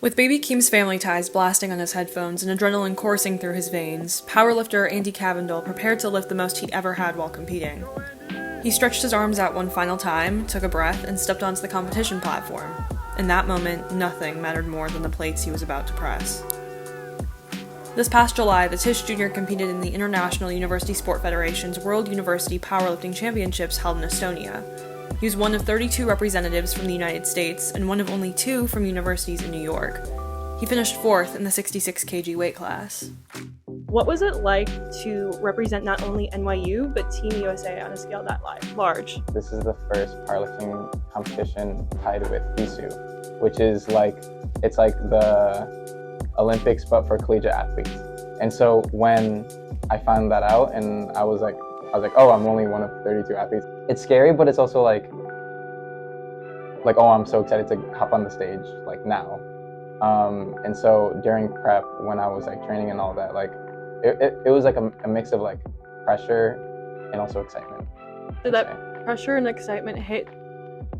With baby Keem's family ties blasting on his headphones and adrenaline coursing through his veins, powerlifter Andy Cabindol prepared to lift the most he'd ever had while competing. He stretched his arms out one final time, took a breath, and stepped onto the competition platform. In that moment, nothing mattered more than the plates he was about to press. This past July, the Tisch Jr. competed in the International University Sport Federation's World University Powerlifting Championships held in Estonia. He was one of 32 representatives from the United States and one of only 2 from universities in New York. He finished 4th in the 66 kg weight class. What was it like to represent not only NYU, but Team USA on a scale that large? This is the first powerlifting competition tied with FISU, which is it's like the Olympics but for collegiate athletes. And so when I found that out and I was like, oh, I'm only one of 32 athletes. It's scary, but it's also like, oh, I'm so excited to hop on the stage now. And so during prep, when I was training and all that, it was a mix of pressure and also excitement. Did that pressure and excitement hit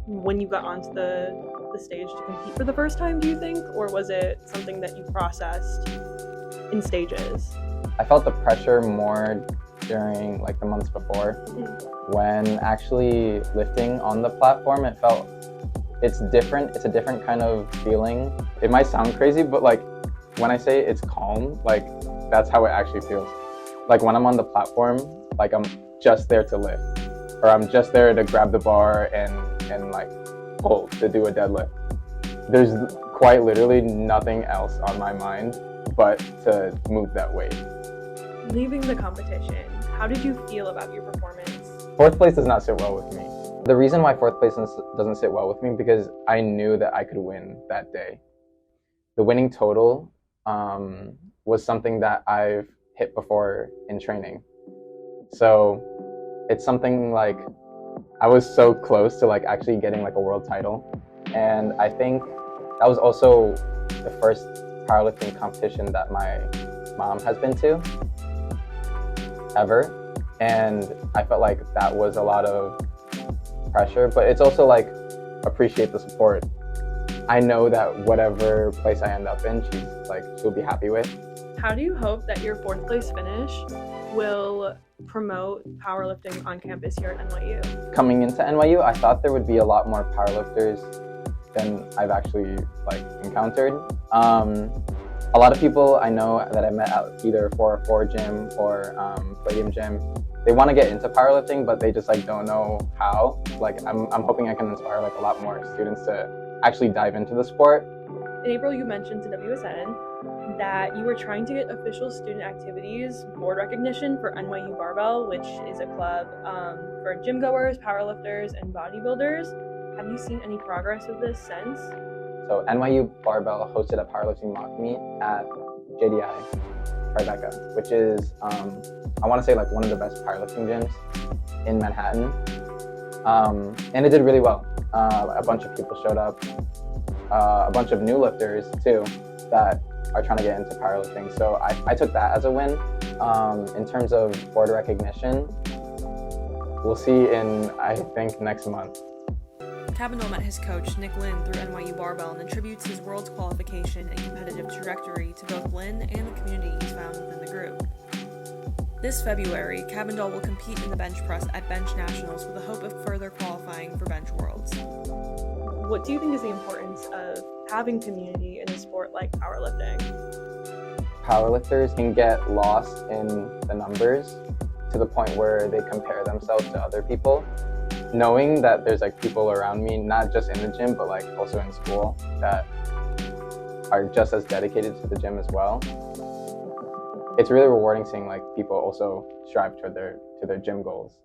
when you got onto the stage to compete for the first time, do you think? Or was it something that you processed in stages? I felt the pressure more during the months before. When actually lifting on the platform, it's different. It's a different kind of feeling. It might sound crazy, but when I say it's calm, that's how it actually feels. When I'm on the platform, I'm just there to lift, or I'm just there to grab the bar and pull to do a deadlift. There's quite literally nothing else on my mind but to move that weight. Leaving the competition, how did you feel about your performance? 4th place does not sit well with me. The reason why 4th place doesn't sit well with me because I knew that I could win that day. The winning total was something that I've hit before in training. So it's something I was so close to actually getting a world title. And I think that was also the first powerlifting competition that my mom has been to ever. And I felt that was a lot of pressure, but it's also appreciate the support. I know that whatever place I end up in, she'll be happy with. How do you hope that your 4th place finish will promote powerlifting on campus here at NYU? Coming into NYU, I thought there would be a lot more powerlifters than I've actually encountered. A lot of people I know that I met at either 404 gym or Palladium gym, they want to get into powerlifting, but they just don't know how. I'm hoping I can inspire a lot more students to actually dive into the sport. In April, you mentioned to WSN that you were trying to get official student activities board recognition for NYU Barbell, which is a club for gym goers, powerlifters, and bodybuilders. Have you seen any progress with this since? So NYU Barbell hosted a powerlifting mock meet at JDI, Tribeca, which is, I want to say one of the best powerlifting gyms in Manhattan. And it did really well. A bunch of people showed up, a bunch of new lifters too, that are trying to get into powerlifting. So I took that as a win. In terms of board recognition, we'll see in, I think, next month. Cabindol met his coach, Nick Lynn, through NYU Barbell and attributes his world's qualification and competitive trajectory to both Lynn and the community he's found within the group. This February, Cabindol will compete in the bench press at Bench Nationals with the hope of further qualifying for Bench Worlds. What do you think is the importance of having community in a sport like powerlifting? Powerlifters can get lost in the numbers to the point where they compare themselves to other people. Knowing that there's people around me, not just in the gym, but also in school, that are just as dedicated to the gym as well. It's really rewarding seeing people also strive to their gym goals.